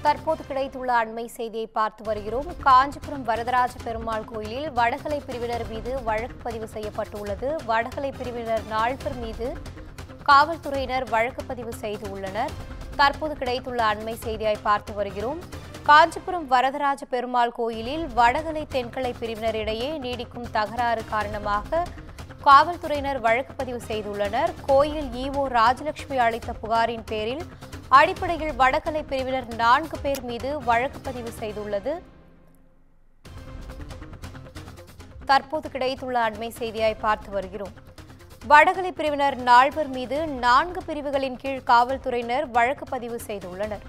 தற்போது கிடைத்துள்ள அண்மை செய்தியை பார்த்து வருகிறோம். காஞ்சிபுரம் வரதராஜ பெருமாள் கோயிலில் வடகலை பிரிவினர் மீது வழக்கு பதிவு செய்யப்பட்டுள்ளது. வடகலை பிரிவினர் 4 மீது காவல்துறையினர் வழக்கு பதிவு செய்துள்ளனர். தற்போது கிடைத்துள்ள அண்மை செய்தியாய் பார்த்து வருகிறோம். காஞ்சிபுரம் வரதராஜ பெருமாள் கோயிலில் வடகலை தென்கலை பிரிவினரிடையே நீடிக்கும் தகராறு காரணமாக காவல்துறையினர் வழக்கு பதிவு செய்துள்ளனர். கோயில் ஈஓ ராஜலட்சுமி அளித்த புகாரின் பேரில் அடிப்படையில் வடகலை பிரிவினர் 4 பேர் மீது வழக்கு பதிவு செய்துள்ளது. தற்போது கிடைத்துள்ள அண்மை செய்தியாய் பார்த்து வருகிறோம். வடகலை பிரிவினர் 4 மீது 4 பிரிவுகளின் கீழ் காவல்துறையினர் வழக்கு பதிவு செய்துள்ளனர்.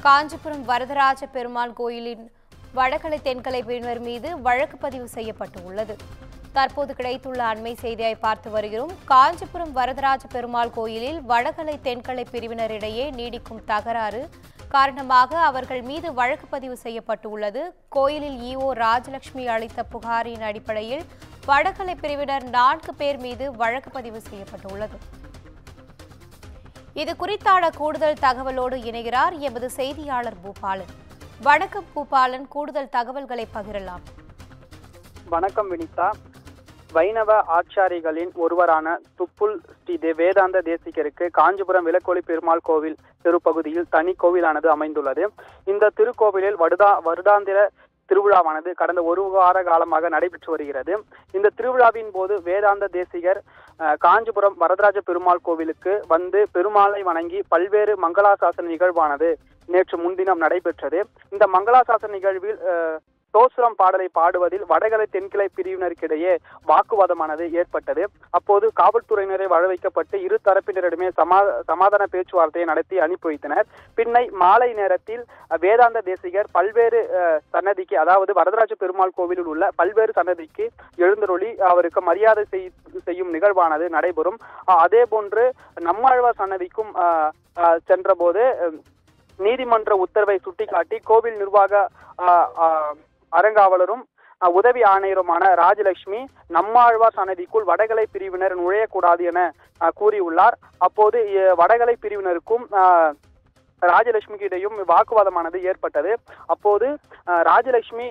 காஞ்சிபுரம் வரதராஜ பெருமாள் கோயிலின் வடகலை தென்கலை பிரிவினர் மீது வழக்கு பதிவு செய்யப்பட்டுள்ளது. தற்போது கிடைத்துள்ள அண்மை செய்தியாய் பார்த்து வருகிறோம். காஞ்சிபுரம் வரதராஜ பெருமாள் கோயிலில் வடகலை தென்கலை பிரிவினரிடையே நீடிக்கும் தகராறு காரணமாக அவர்கள் மீது வழக்கு பதிவு செய்யப்பட்டுள்ளது. கோயிலில் ஈஓ ராஜலட்சுமி அளித்த புகாரின் அடிப்படையில் வடகலை பிரிவினர் 4 பேர் மீது வழக்கு பதிவு செய்யப்பட்டுள்ளது. இது குறித்தான கூடுதல் தகவலோடு இணைகிறார் எமது செய்தியாளர் பூபாலன். வணக்கம் பூபாலன், கூடுதல் தகவல்களை பகிரலாம். வணக்கம் வினிதா. வைணவ ஆச்சாரிகளின் ஒருவரான துப்புல் ஸ்ரீ வேதாந்த தேசிகருக்கு காஞ்சிபுரம் விளக்கொலி பெருமாள் கோவில் திருப்பகுதியில் தனி கோவிலானது அமைந்துள்ளது. இந்த திருக்கோவிலில் வருடாந்திர திருவிழாவானது கடந்த 1 வார காலமாக நடைபெற்று வருகிறது. இந்த திருவிழாவின் போது வேதாந்த தேசிகர் காஞ்சிபுரம் வரதராஜ பெருமாள் கோவிலுக்கு வந்து பெருமாளை வணங்கி பல்வேறு மங்களாசாசன நிகழ்வானது நேற்று முன்தினம் நடைபெற்றது. இந்த மங்களாசாசன நிகழ்வில் தோசுரம் பாடலை பாடுவதில் வடகலை தென்கிளை பிரிவினருக்கிடையே வாக்குவாதமானது ஏற்பட்டது. அப்போது காவல்துறையினரை வரவைக்கப்பட்டு இரு தரப்பினரிடமே சமாதான பேச்சுவார்த்தையை நடத்தி அனுப்பி வைத்தனர். பின்னை மாலை நேரத்தில் வேதாந்த தேசிகர் பல்வேறு சன்னதிக்கு, அதாவது வரதராஜ பெருமாள் கோவிலில் உள்ள பல்வேறு சன்னதிக்கு எழுந்தருளி அவருக்கு மரியாதை செய்யும் நிகழ்வானது நடைபெறும். அதே போன்று நம்மாழ்வார் சன்னதிக்கும் சென்ற போது நீதிமன்ற உத்தரவை சுட்டிக்காட்டி கோவில் நிர்வாக அறங்காவலரும் உதவி ஆணையருமான ராஜலட்சுமி நம்மாழ்வார் சன்னதிக்குள் வடகலை பிரிவினர் நுழையக்கூடாது என கூறியுள்ளார். அப்போது வடகலை பிரிவினருக்கும் ராஜலட்சுமிக்கு இடையும் வாக்குவாதமானது ஏற்பட்டது. அப்போது ராஜலட்சுமி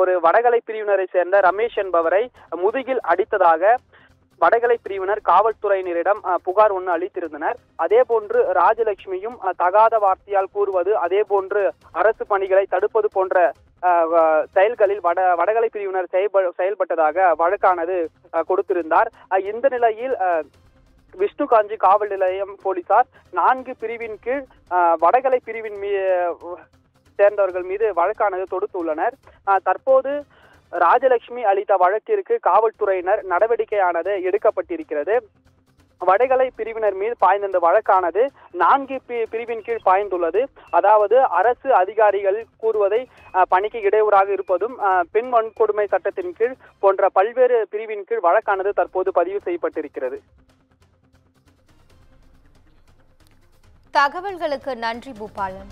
ஒரு வடகலை பிரிவினரை சேர்ந்த ரமேஷ் என்பவரை முதுகில் அடித்ததாக வடகலை பிரிவினர் காவல்துறையினரிடம் புகார் ஒன்று அளித்திருந்தனர். அதே போன்று ராஜலட்சுமியும் தகாத வார்த்தையால் கூறுவது, அதே போன்று அரசு பணிகளை தடுப்பது போன்ற செயல்களில் வடகலை பிரிவினர் செயல்பட்டதாக வழக்கானது கொடுத்திருந்தார். இந்த நிலையில் விஷ்ணு காஞ்சி காவல் நிலையம் போலீசார் 4 பிரிவின் கீழ் வடகலை பிரிவின் சேர்ந்தவர்கள் மீது வழக்கானது தொடுத்துள்ளனர். தற்போது ராஜலட்சுமி அளித்த வழக்கிற்கு காவல்துறையினர் நடவடிக்கையானது எடுக்கப்பட்டிருக்கிறது. வடகலை பிரிவினர் மீது பாய்ந்த இந்த வழக்கானது 4 பிரிவின் கீழ் பாய்ந்துள்ளது. அதாவது அரசு அதிகாரிகள் கூறுவதை பணிக்கு இடையூறாக இருப்பதும், பெண் வன்கொடுமை சட்டத்தின் கீழ் போன்ற பல்வேறு பிரிவின் கீழ் வழக்கானது தற்போது பதிவு செய்யப்பட்டிருக்கிறது. தகவல்களுக்கு நன்றி பூபாலன்.